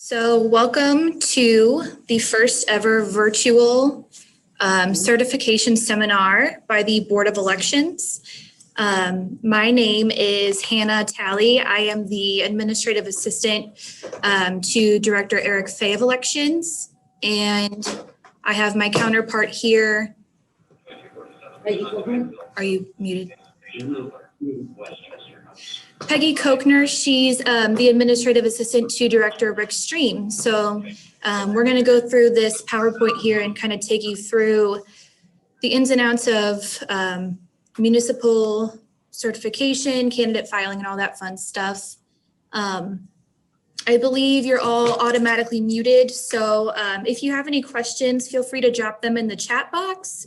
So welcome to the first ever virtual certification seminar by the Board of Elections. My name is Hannah Talley. I am the administrative assistant to Director Eric Fay of Elections. And I have my counterpart here. Are you muted? Peggy Kochner, she's the administrative assistant to Director Rick Stream. So we're going to go through this PowerPoint here and kind of take you through the ins and outs of municipal certification, candidate filing, and all that fun stuff. I believe you're all automatically muted. So if you have any questions, feel free to drop them in the chat box.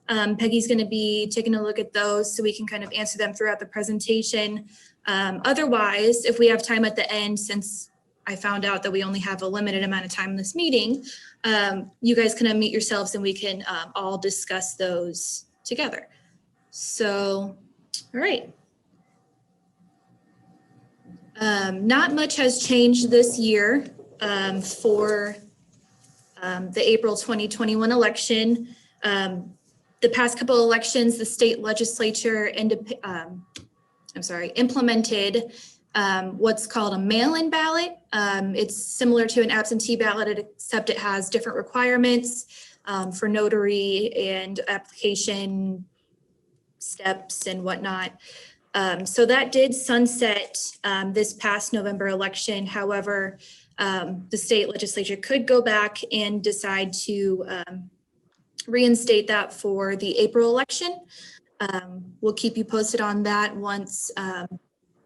Peggy's going to be taking a look at those so we can kind of answer them throughout the presentation. Otherwise, if we have time at the end, since I found out that we only have a limited amount of time in this meeting, you guys can unmute yourselves and we can all discuss those together. So, all right. Not much has changed this year for the April 2021 election. The past couple of elections, the state legislature implemented what's called a mail-in ballot. It's similar to an absentee ballot, except it has different requirements for notary and application steps and whatnot. So that did sunset this past November election. However, the state legislature could go back and decide to reinstate that for the April election. We'll keep you posted on that once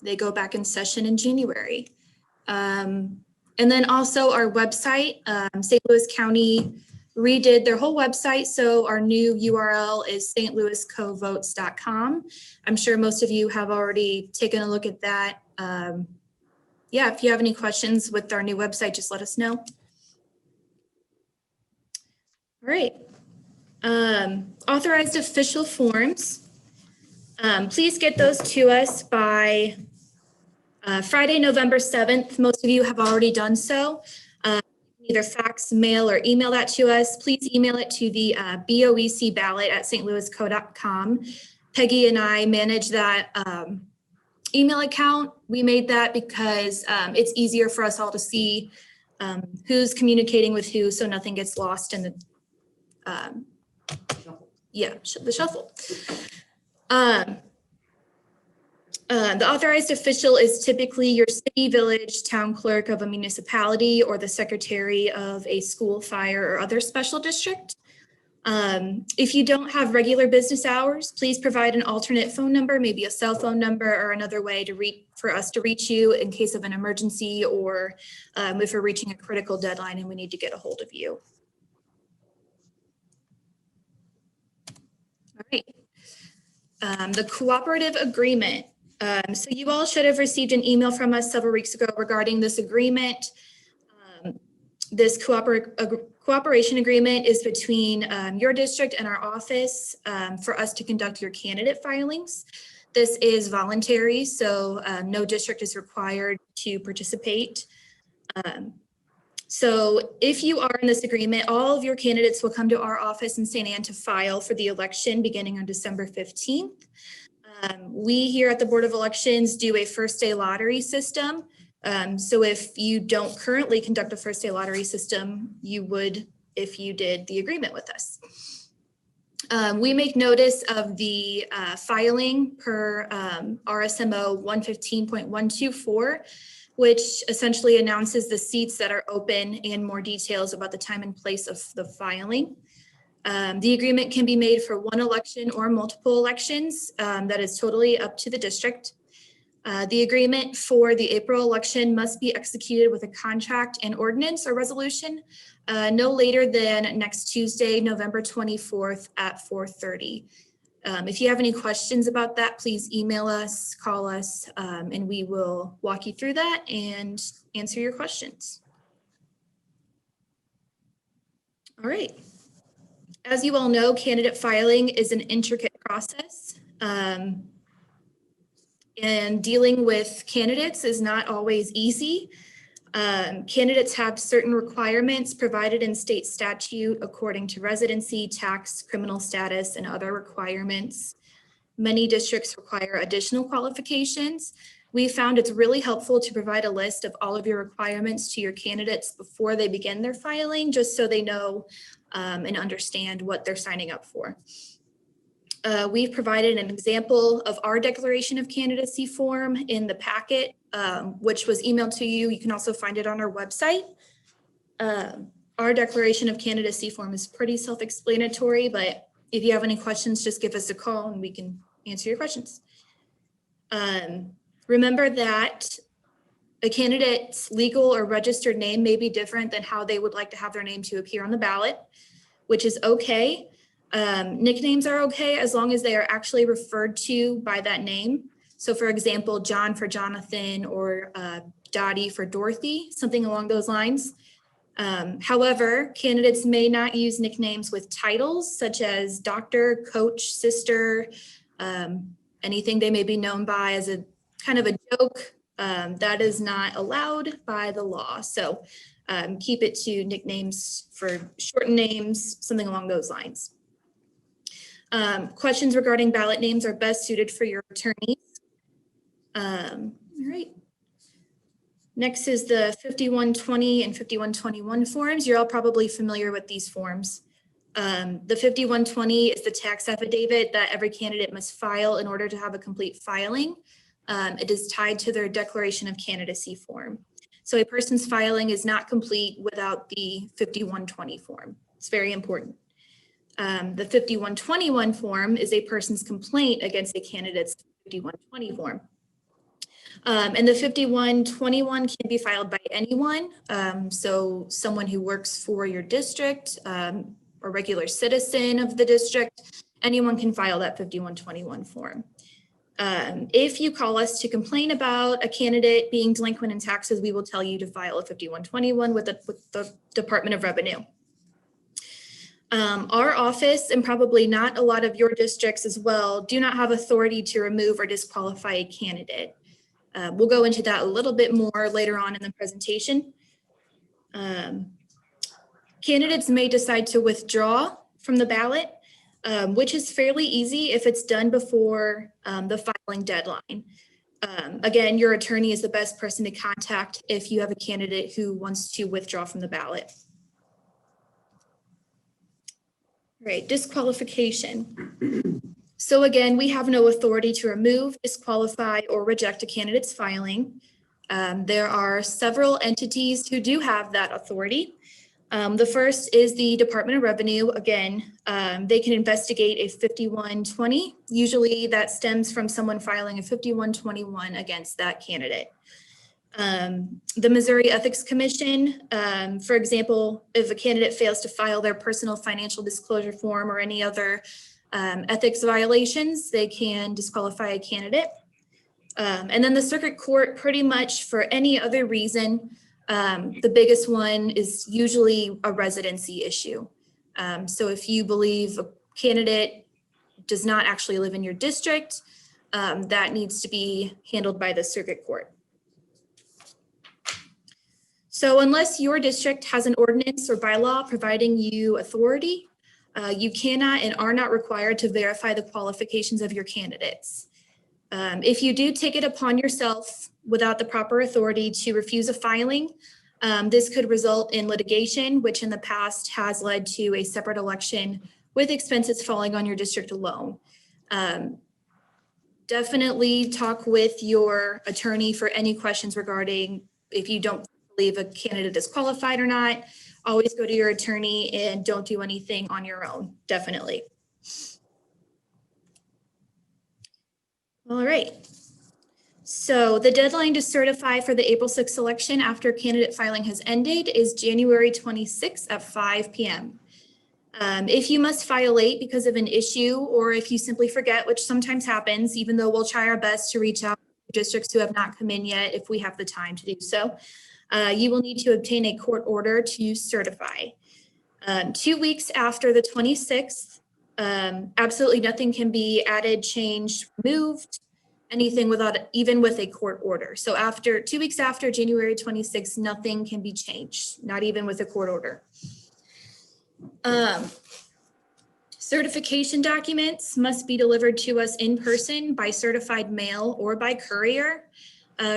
they go back in session in January. And then also our website, St. Louis County redid their whole website. So our new URL is stlouiscovotes.com. I'm sure most of you have already taken a look at that. Yeah, if you have any questions with our new website, just let us know. All right. Authorized official forms. Please get those to us by Friday, November 7th. Most of you have already done so. Either fax, mail, or email that to us. Please email it to the boecballot@stlouisco.com. Peggy and I manage that email account. We made that because it's easier for us all to see who's communicating with who, so nothing gets lost in the the shuffle. The authorized official is typically your city, village, town clerk of a municipality, or the secretary of a school, fire, or other special district. If you don't have regular business hours, please provide an alternate phone number, maybe a cell phone number or another way to for us to reach you in case of an emergency, or if we're reaching a critical deadline and we need to get a hold of you. All right. The cooperative agreement. So you all should have received an email from us several weeks ago regarding this agreement. This cooperation agreement is between your district and our office for us to conduct your candidate filings. This is voluntary, so no district is required to participate. So if you are in this agreement, all of your candidates will come to our office in St. Anne to file for the election beginning on December 15th. We here at the Board of Elections do a first day lottery system. So if you don't currently conduct a first day lottery system, you would if you did the agreement with us. We make notice of the filing per RSMo 115.124, which essentially announces the seats that are open and more details about the time and place of the filing. The agreement can be made for one election or multiple elections. That is totally up to the district. The agreement for the April election must be executed with a contract and ordinance or resolution no later than next Tuesday, November 24th at 4:30. If you have any questions about that, please email us, call us, and we will walk you through that and answer your questions. All right. As you all know, candidate filing is an intricate process, and dealing with candidates is not always easy. Candidates have certain requirements provided in state statute according to residency, tax, criminal status, and other requirements. Many districts require additional qualifications. We found it's really helpful to provide a list of all of your requirements to your candidates before they begin their filing, just so they know and understand what they're signing up for. We've provided an example of our declaration of candidacy form in the packet, which was emailed to you. You can also find it on our website. Our declaration of candidacy form is pretty self-explanatory, but if you have any questions, just give us a call and we can answer your questions. Remember that a candidate's legal or registered name may be different than how they would like to have their name to appear on the ballot, which is okay. Nicknames are okay as long as they are actually referred to by that name. So for example, John for Jonathan, or Dottie for Dorothy, something along those lines. However, candidates may not use nicknames with titles such as doctor, coach, sister, anything they may be known by as a kind of a joke. That is not allowed by the law. So keep it to nicknames for shortened names, something along those lines. Questions regarding ballot names are best suited for your attorneys. All right. Next is the 5120 and 5121 forms. You're all probably familiar with these forms. The 5120 is the tax affidavit that every candidate must file in order to have a complete filing. It is tied to their declaration of candidacy form. So a person's filing is not complete without the 5120 form. It's very important. The 5121 form is a person's complaint against a candidate's 5120 form. And the 5121 can be filed by anyone. So someone who works for your district, a regular citizen of the district, anyone can file that 5121 form. If you call us to complain about a candidate being delinquent in taxes, we will tell you to file a 5121 with the Department of Revenue. Our office, and probably not a lot of your districts as well, do not have authority to remove or disqualify a candidate. We'll go into that a little bit more later on in the presentation. Candidates may decide to withdraw from the ballot, which is fairly easy if it's done before the filing deadline. Again, your attorney is the best person to contact if you have a candidate who wants to withdraw from the ballot. Right, disqualification. So again, we have no authority to remove, disqualify, or reject a candidate's filing. There are several entities who do have that authority. The first is the Department of Revenue. Again, they can investigate a 5120. Usually that stems from someone filing a 5121 against that candidate. The Missouri Ethics Commission, for example, if a candidate fails to file their personal financial disclosure form or any other ethics violations, they can disqualify a candidate. And then the circuit court, pretty much for any other reason, the biggest one is usually a residency issue. So if you believe a candidate does not actually live in your district, that needs to be handled by the circuit court. So unless your district has an ordinance or bylaw providing you authority, you cannot and are not required to verify the qualifications of your candidates. If you do take it upon yourself without the proper authority to refuse a filing, this could result in litigation, which in the past has led to a separate election with expenses falling on your district alone. Definitely talk with your attorney for any questions regarding if you don't believe a candidate is qualified or not. Always go to your attorney and don't do anything on your own, definitely. All right. So the deadline to certify for the April 6th election after candidate filing has ended is January 26th at 5 p.m. If you must file late because of an issue, or if you simply forget, which sometimes happens, even though we'll try our best to reach out to districts who have not come in yet if we have the time to do so, you will need to obtain a court order to certify. 2 weeks after the 26th, absolutely nothing can be added, changed, removed. anything without, even with a court order. So after 2 weeks after January 26th, nothing can be changed, not even with a court order. Certification documents must be delivered to us in person by certified mail or by courier.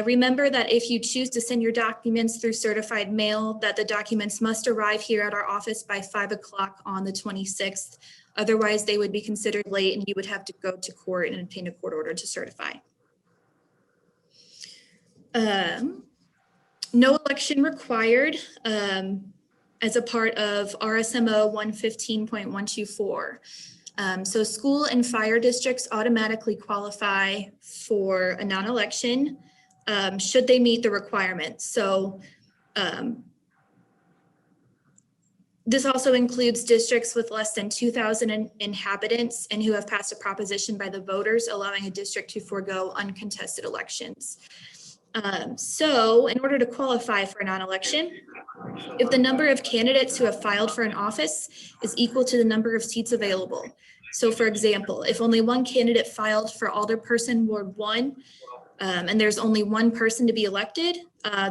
Remember that if you choose to send your documents through certified mail, that the documents must arrive here at our office by 5 o'clock on the 26th. Otherwise, they would be considered late and you would have to go to court and obtain a court order to certify. No election required as a part of RSMo 115.124. So school and fire districts automatically qualify for a non-election should they meet the requirements. So this also includes districts with less than 2,000 inhabitants and who have passed a proposition by the voters allowing a district to forego uncontested elections. So in order to qualify for a non-election, if the number of candidates who have filed for an office is equal to the number of seats available. So for example, if only one candidate filed for Alderperson Ward 1 and there's only one person to be elected,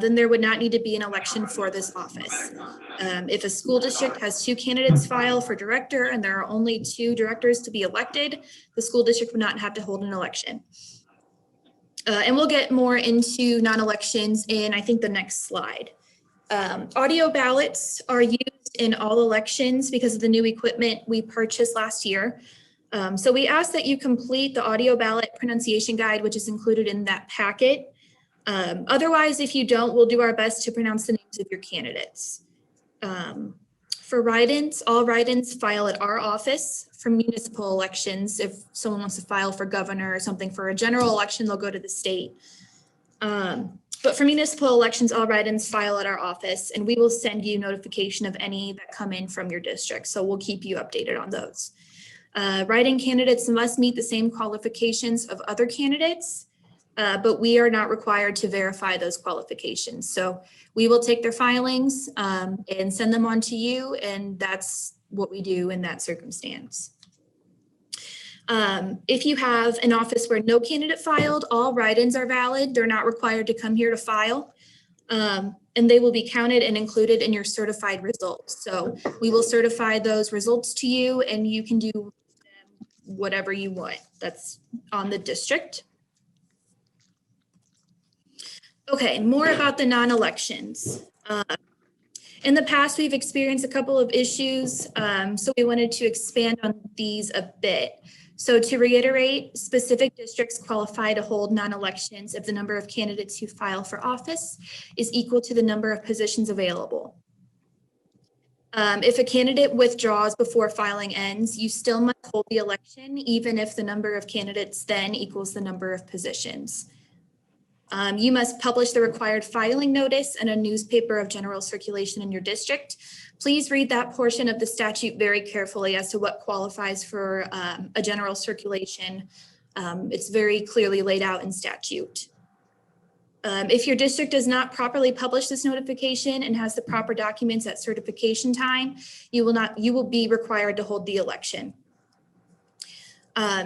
then there would not need to be an election for this office. If a school district has 2 candidates file for director and there are only 2 directors to be elected, the school district would not have to hold an election. And we'll get more into non-elections in, I think, the next slide. Audio ballots are used in all elections because of the new equipment we purchased last year. So we ask that you complete the audio ballot pronunciation guide, which is included in that packet. Otherwise, if you don't, we'll do our best to pronounce the names of your candidates. For write-ins, all write-ins file at our office. For municipal elections, if someone wants to file for governor or something for a general election, they'll go to the state. But for municipal elections, all write-ins file at our office, and we will send you notification of any that come in from your district. So we'll keep you updated on those. Write-in candidates must meet the same qualifications of other candidates, but we are not required to verify those qualifications. So we will take their filings and send them on to you, and that's what we do in that circumstance. If you have an office where no candidate filed, all write-ins are valid. They're not required to come here to file, and they will be counted and included in your certified results. So we will certify those results to you, and you can do whatever you want. That's on the district. Okay, more about the non-elections. In the past, we've experienced a couple of issues, so we wanted to expand on these a bit. So to reiterate, specific districts qualify to hold non-elections if the number of candidates who file for office is equal to the number of positions available. If a candidate withdraws before filing ends, you still must hold the election, even if the number of candidates then equals the number of positions. You must publish the required filing notice in a newspaper of general circulation in your district. Please read that portion of the statute very carefully as to what qualifies for a general circulation. It's very clearly laid out in statute. If your district does not properly publish this notification and has the proper documents at certification time, you will be required to hold the election.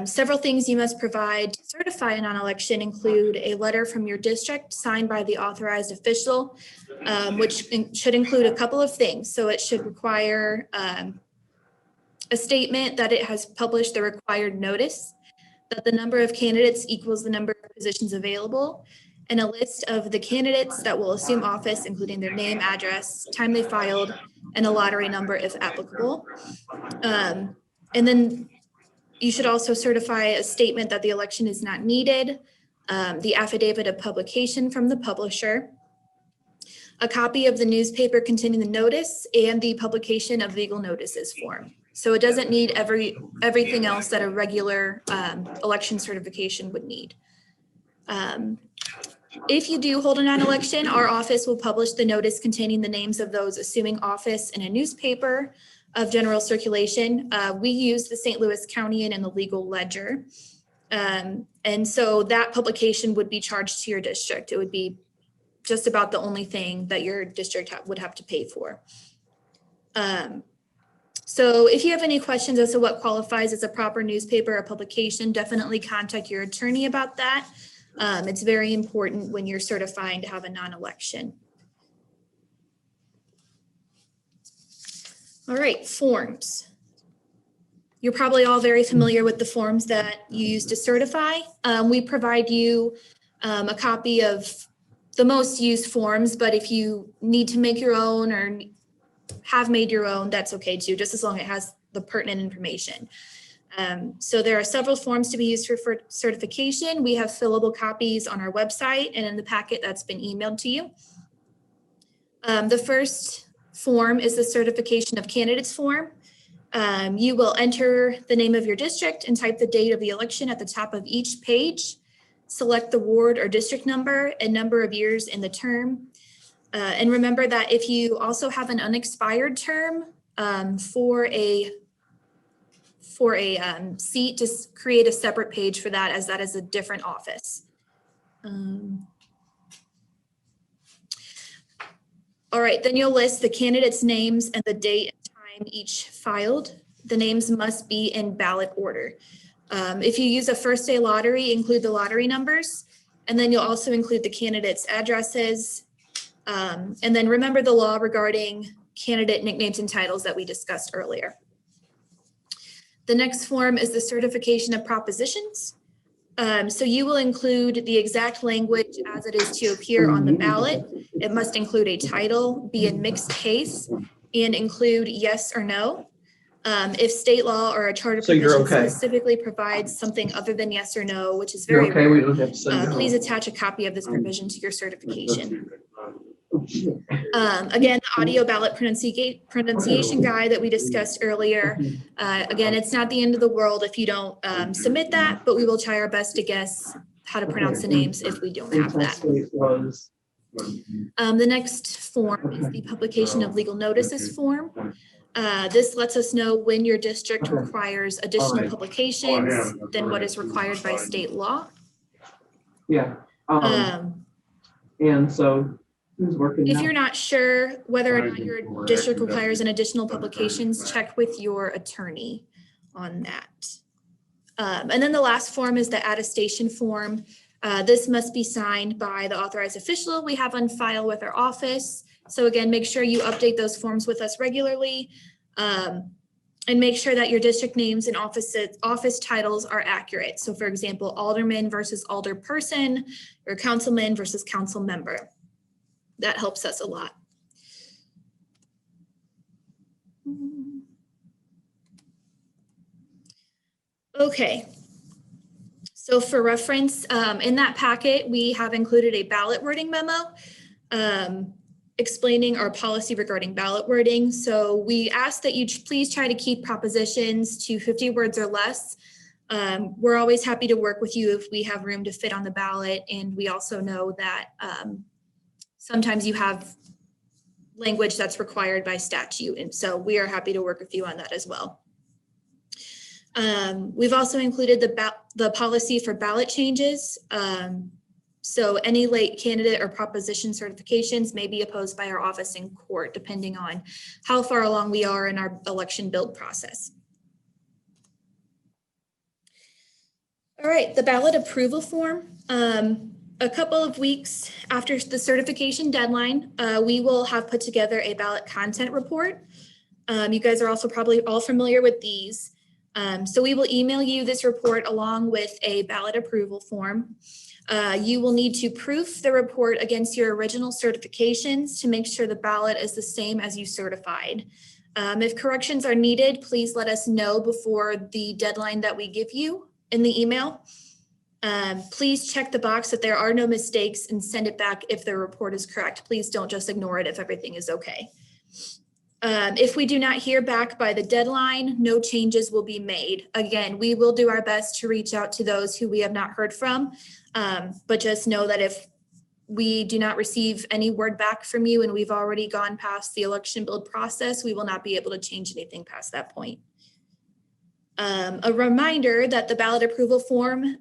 Several things you must provide to certify a non-election include a letter from your district signed by the authorized official, which should include a couple of things. So it should require a statement that it has published the required notice, that the number of candidates equals the number of positions available, and a list of the candidates that will assume office, including their name, address, time they filed, and a lottery number if applicable. And then you should also certify a statement that the election is not needed, the affidavit of publication from the publisher, a copy of the newspaper containing the notice, and the publication of legal notices form. So it doesn't need everything else that a regular election certification would need. If you do hold a non-election, our office will publish the notice containing the names of those assuming office in a newspaper of general circulation. We use the St. Louis County and the Legal Ledger. And so that publication would be charged to your district. It would be just about the only thing that your district would have to pay for. So if you have any questions as to what qualifies as a proper newspaper or publication, definitely contact your attorney about that. It's very important when you're certifying to have a non-election. All right, forms. You're probably all very familiar with the forms that you use to certify. We provide you a copy of the most used forms, but if you need to make your own or have made your own, that's okay too, just as long as it has the pertinent information. So there are several forms to be used for certification. We have fillable copies on our website and in the packet that's been emailed to you. The first form is the certification of candidates form. You will enter the name of your district and type the date of the election at the top of each page. Select the ward or district number and number of years in the term. And remember that if you also have an unexpired term for a seat, just create a separate page for that, as that is a different office. All right, then you'll list the candidates' names and the date and time each filed. The names must be in ballot order. If you use a first day lottery, include the lottery numbers, and then you'll also include the candidates' addresses. And then remember the law regarding candidate nicknames and titles that we discussed earlier. The next form is the certification of propositions. So you will include the exact language as it is to appear on the ballot. It must include a title, be in mixed case, and include yes or no. If state law or a charter provision specifically provides something other than yes or no, which is very rare, we don't have to please attach a copy of this provision to your certification. Again, the audio ballot pronunciation guide that we discussed earlier. Again, it's not the end of the world if you don't submit that, but we will try our best to guess how to pronounce the names if we don't have that. The next form is the publication of legal notices form. This lets us know when your district requires additional publications than what is required by state law. Yeah. And so if you're not sure whether or not your district requires an additional publications, check with your attorney on that. And then the last form is the attestation form. This must be signed by the authorized official we have on file with our office. So again, make sure you update those forms with us regularly, and make sure that your district names and office titles are accurate. So for example, alderman versus alderperson, or councilman versus council member. That helps us a lot. Okay. So for reference, in that packet, we have included a ballot wording memo explaining our policy regarding ballot wording. So we ask that you please try to keep propositions to 50 words or less. We're always happy to work with you if we have room to fit on the ballot. And we also know that sometimes you have language that's required by statute. And so we are happy to work with you on that as well. We've also included the policy for ballot changes. So any late candidate or proposition certifications may be opposed by our office in court, depending on how far along we are in our election build process. All right, the ballot approval form. A couple of weeks after the certification deadline, we will have put together a ballot content report. You guys are also probably all familiar with these. So we will email you this report along with a ballot approval form. You will need to proof the report against your original certifications to make sure the ballot is the same as you certified. If corrections are needed, please let us know before the deadline that we give you in the email. Please check the box that there are no mistakes and send it back if the report is correct. Please don't just ignore it if everything is okay. If we do not hear back by the deadline, no changes will be made. Again, we will do our best to reach out to those who we have not heard from, but just know that if we do not receive any word back from you and we've already gone past the election build process, we will not be able to change anything past that point. A reminder that the ballot approval form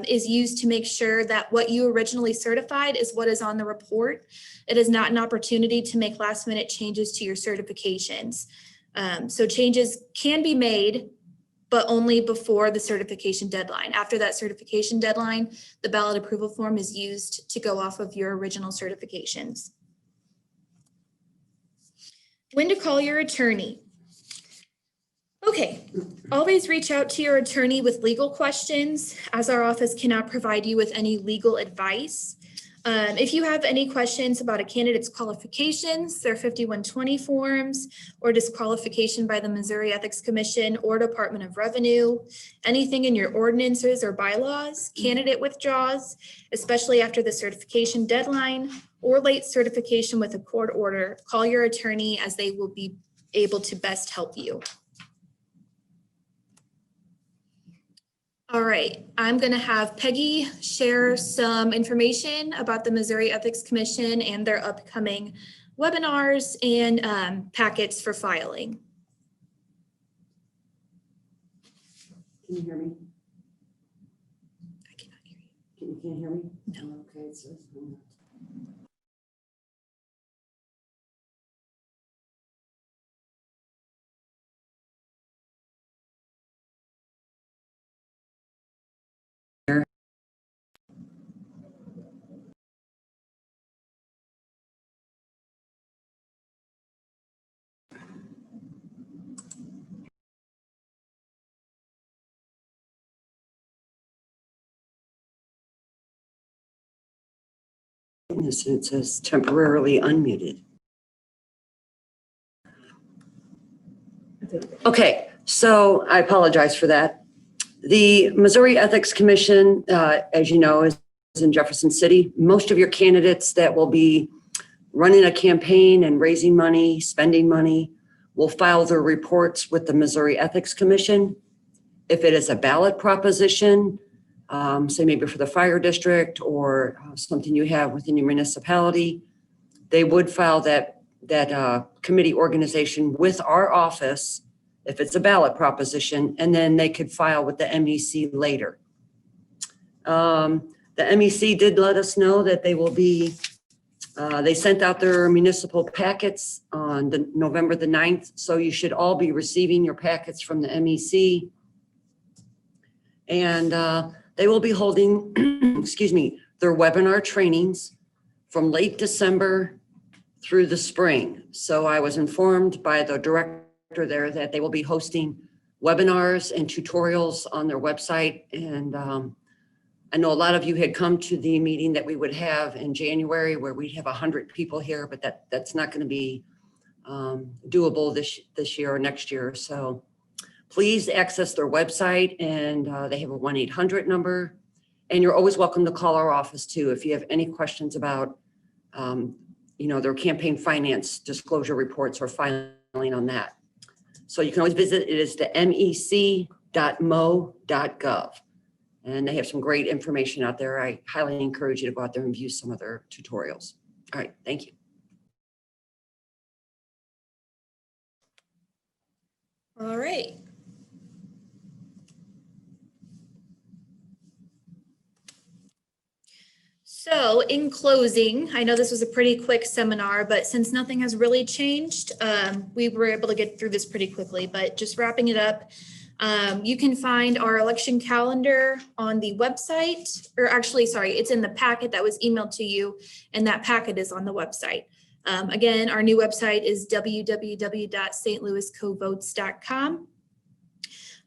is used to make sure that what you originally certified is what is on the report. It is not an opportunity to make last minute changes to your certifications. So changes can be made, but only before the certification deadline. After that certification deadline, the ballot approval form is used to go off of your original certifications. When to call your attorney. Okay, always reach out to your attorney with legal questions, as our office cannot provide you with any legal advice. If you have any questions about a candidate's qualifications, their 5120 forms, or disqualification by the Missouri Ethics Commission or Department of Revenue, anything in your ordinances or bylaws, candidate withdrawals, especially after the certification deadline, or late certification with a court order, call your attorney as they will be able to best help you. All right, I'm going to have Peggy share some information about the Missouri Ethics Commission and their upcoming webinars and packets for filing. Can you hear me? I cannot hear you. You can't hear me? No. Okay, it says it says temporarily unmuted. Okay, so I apologize for that. The Missouri Ethics Commission, as you know, is in Jefferson City. Most of your candidates that will be running a campaign and raising money, spending money, will file their reports with the Missouri Ethics Commission. If it is a ballot proposition, say maybe for the fire district or something you have within your municipality, they would file that committee organization with our office if it's a ballot proposition, and then they could file with the MEC later. The MEC did let us know that they will be, they sent out their municipal packets on November the 9th, so you should all be receiving your packets from the MEC. And they will be holding, excuse me, their webinar trainings from late December through the spring. So I was informed by the director there that they will be hosting webinars and tutorials on their website. And I know a lot of you had come to the meeting that we would have in January where we'd have 100 people here, but that's not going to be doable this year or next year. So please access their website, and they have a 1-800 number. And you're always welcome to call our office too if you have any questions about their campaign finance disclosure reports or filing on that. So you can always visit, it is the mec.mo.gov. And they have some great information out there. I highly encourage you to go out there and view some of their tutorials. All right, thank you. All right. So in closing, I know this was a pretty quick seminar, but since nothing has really changed, we were able to get through this pretty quickly, but just wrapping it up, you can find our election calendar on the website, or actually, sorry, it's in the packet that was emailed to you, and that packet is on the website. Again, our new website is www.stlouiscovotes.com.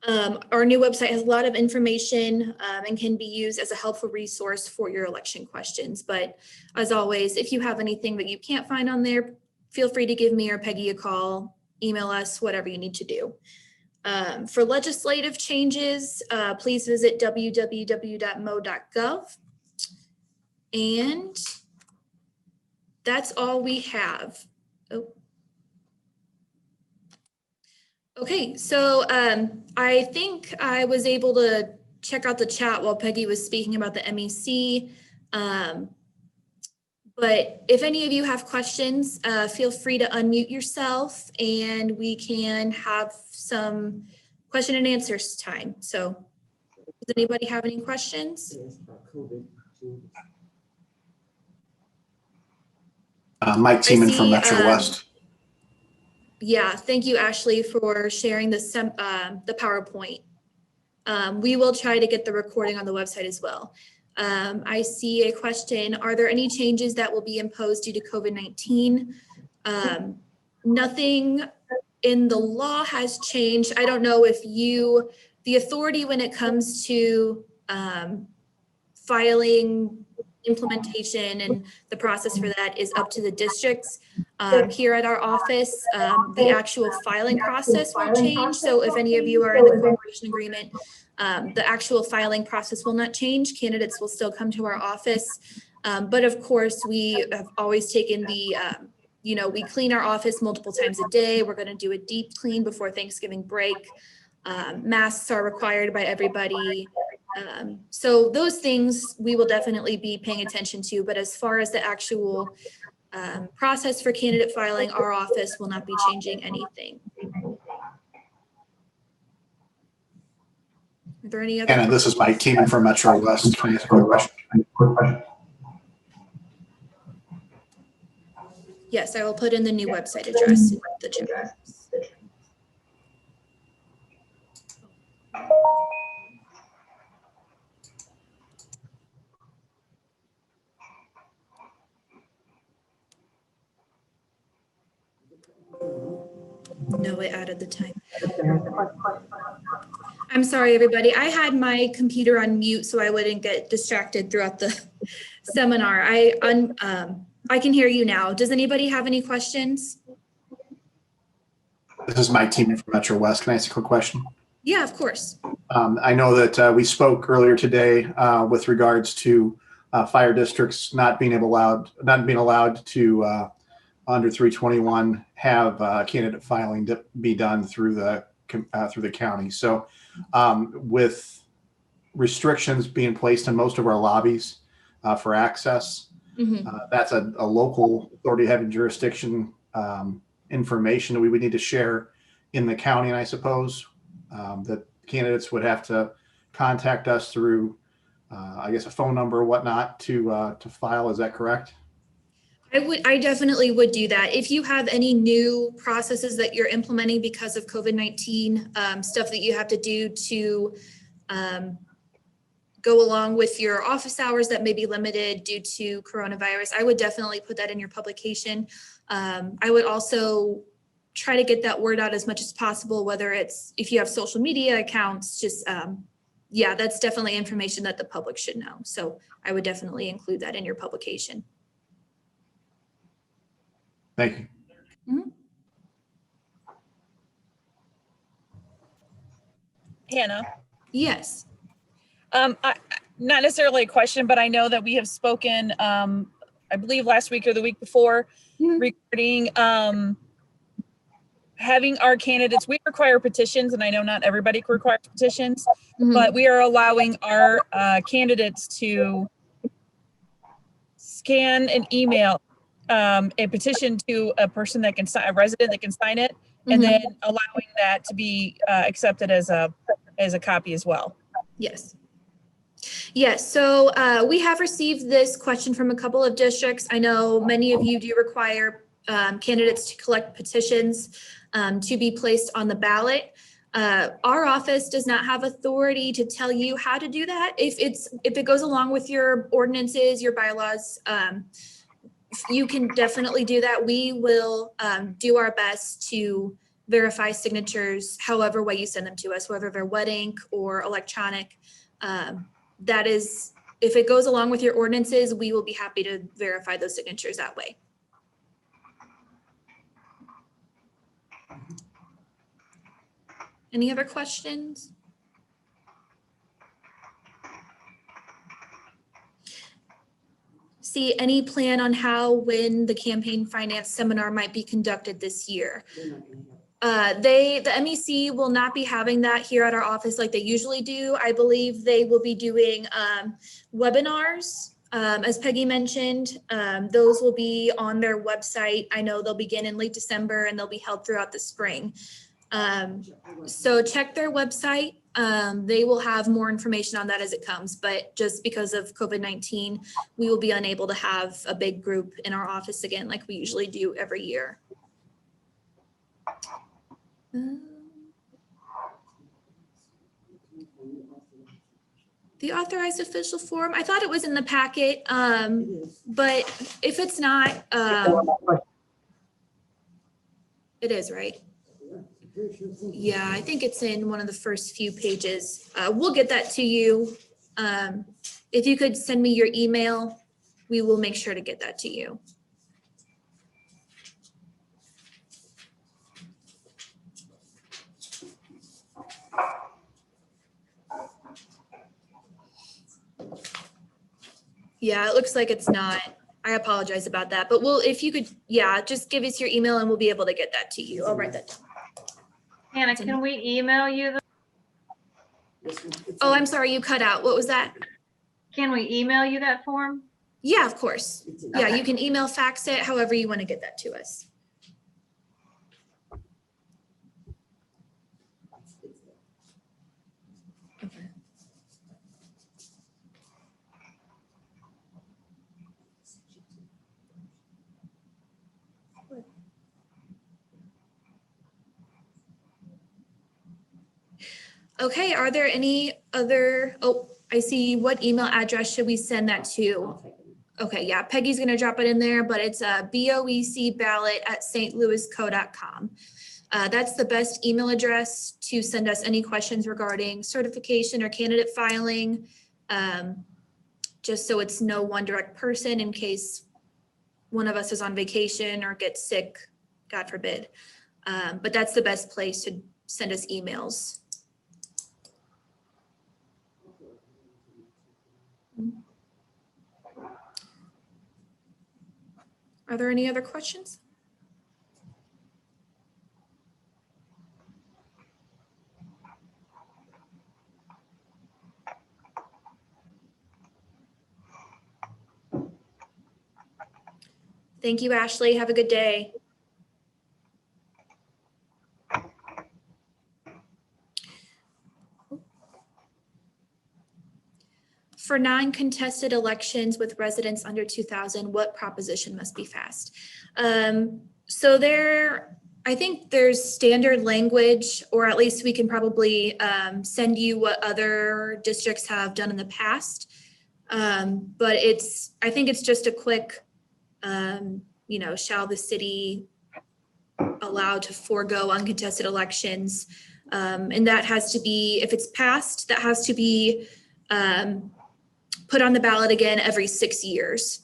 Our new website has a lot of information and can be used as a helpful resource for your election questions. But as always, if you have anything that you can't find on there, feel free to give me or Peggy a call, email us, whatever you need to do. For legislative changes, please visit www.mo.gov. And that's all we have. Oh. Okay, so I think I was able to check out the chat while Peggy was speaking about the MEC. But if any of you have questions, feel free to unmute yourself and we can have some question and answers time. So does anybody have any questions? Mike Tiemann from Metro West. Yeah, thank you, Ashley, for sharing the PowerPoint. We will try to get the recording on the website as well. I see a question. Are there any changes that will be imposed due to COVID-19? Nothing in the law has changed. I don't know if the authority when it comes to filing, implementation, and the process for that is up to the districts. Here at our office, the actual filing process will change. So if any of you are in the cooperation agreement, the actual filing process will not change. Candidates will still come to our office. But of course, we have always taken we clean our office multiple times a day. We're going to do a deep clean before Thanksgiving break. Masks are required by everybody. So those things we will definitely be paying attention to. But as far as the actual process for candidate filing, our office will not be changing anything. Are there any other? Anna, this is Mike Teeman from Metro West. Can I ask a quick question? Yes, I will put in the new website address in the chat. No, it added the time. I'm sorry, everybody. I had my computer on mute so I wouldn't get distracted throughout the seminar. I can hear you now. Does anybody have any questions? This is Mike Teeman from Metro West. Can I ask a quick question? Yeah, of course. I know that we spoke earlier today with regards to fire districts not being allowed to under 321 have candidate filing to be done through the county. So with restrictions being placed in most of our lobbies for access, that's a local authority having jurisdiction information that we would need to share in the county, and I suppose that candidates would have to contact us through, I guess, a phone number or whatnot to file. Is that correct? I definitely would do that. If you have any new processes that you're implementing because of COVID-19, stuff that you have to do to go along with your office hours that may be limited due to coronavirus, I would definitely put that in your publication. I would also try to get that word out as much as possible, whether it's if you have social media accounts, just yeah, that's definitely information that the public should know. So I would definitely include that in your publication. Thank you. Mm-hmm. Hannah? Yes. Not necessarily a question, but I know that we have spoken, I believe last week or the week before, regarding having our candidates, we require petitions, and I know not everybody requires petitions, but we are allowing our candidates to scan and email a petition to a person that can sign, a resident that can sign it, and then allowing that to be accepted as a copy as well. Yes. Yes, so we have received this question from a couple of districts. I know many of you do require candidates to collect petitions to be placed on the ballot. Our office does not have authority to tell you how to do that. If it goes along with your ordinances, your bylaws, you can definitely do that. We will do our best to verify signatures however way you send them to us, whether they're wet ink or electronic. That is, if it goes along with your ordinances, we will be happy to verify those signatures that way. Any other questions? See, any plan on when the campaign finance seminar might be conducted this year? The MEC will not be having that here at our office like they usually do. I believe they will be doing webinars, as Peggy mentioned. Those will be on their website. I know they'll begin in late December and they'll be held throughout the spring. So check their website. They will have more information on that as it comes, but just because of COVID-19, we will be unable to have a big group in our office again like we usually do every year. The authorized official form, I thought it was in the packet, but if it's not, it is, right? Yeah, I think it's in one of the first few pages. We'll get that to you. If you could send me your email, we will make sure to get that to you. Yeah, it looks like it's not. I apologize about that, but if you could, yeah, just give us your email and we'll be able to get that to you. I'll write that down. Hannah, can we email you? Oh, I'm sorry, you cut out. What was that? Can we email you that form? Yeah, of course. Yeah, you can email, fax it, however you want to get that to us. Okay. Okay, are there any other, oh, I see, what email address should we send that to? Okay, yeah, Peggy's gonna drop it in there, but it's boecballot@stlouisco.com. That's the best email address to send us any questions regarding certification or candidate filing. Just so it's no one direct person in case one of us is on vacation or gets sick, God forbid. But that's the best place to send us emails. Are there any other questions? Thank you, Ashley. Have a good day. For non-contested elections with residents under 2,000, what proposition must be passed? So I think there's standard language, or at least we can probably send you what other districts have done in the past. But I think it's just a quick, shall the city allow to forego uncontested elections? And that has to be, if it's passed, that has to be put on the ballot again every 6 years.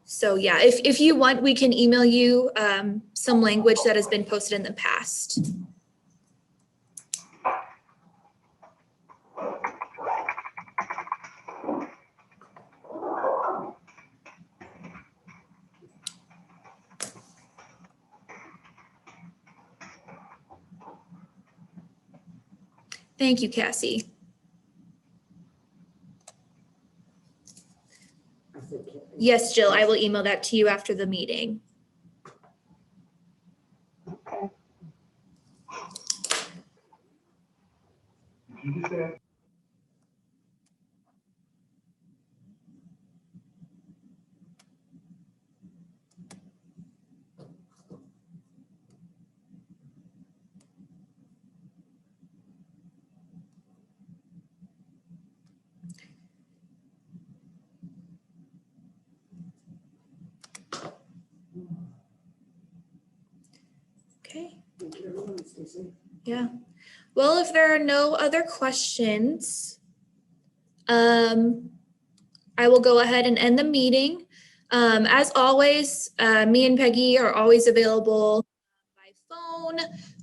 So yeah, if you want, we can email you some language that has been posted in the past. Thank you, Cassie. Yes, Jill, I will email that to you after the meeting. Okay. Yeah. Well, if there are no other questions, I will go ahead and end the meeting. As always, me and Peggy are always available by phone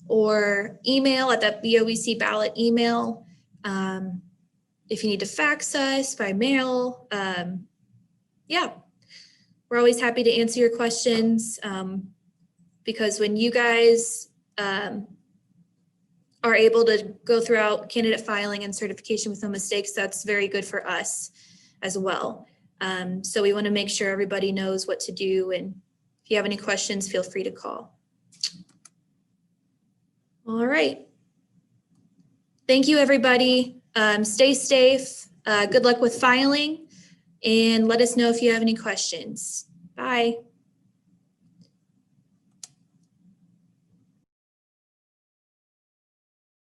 or email at that BOEC ballot email. If you need to fax us by mail, yeah, we're always happy to answer your questions. Because when you guys are able to go throughout candidate filing and certification with no mistakes, that's very good for us as well. So we want to make sure everybody knows what to do. And if you have any questions, feel free to call. All right. Thank you, everybody. Stay safe. Good luck with filing. And let us know if you have any questions. Bye.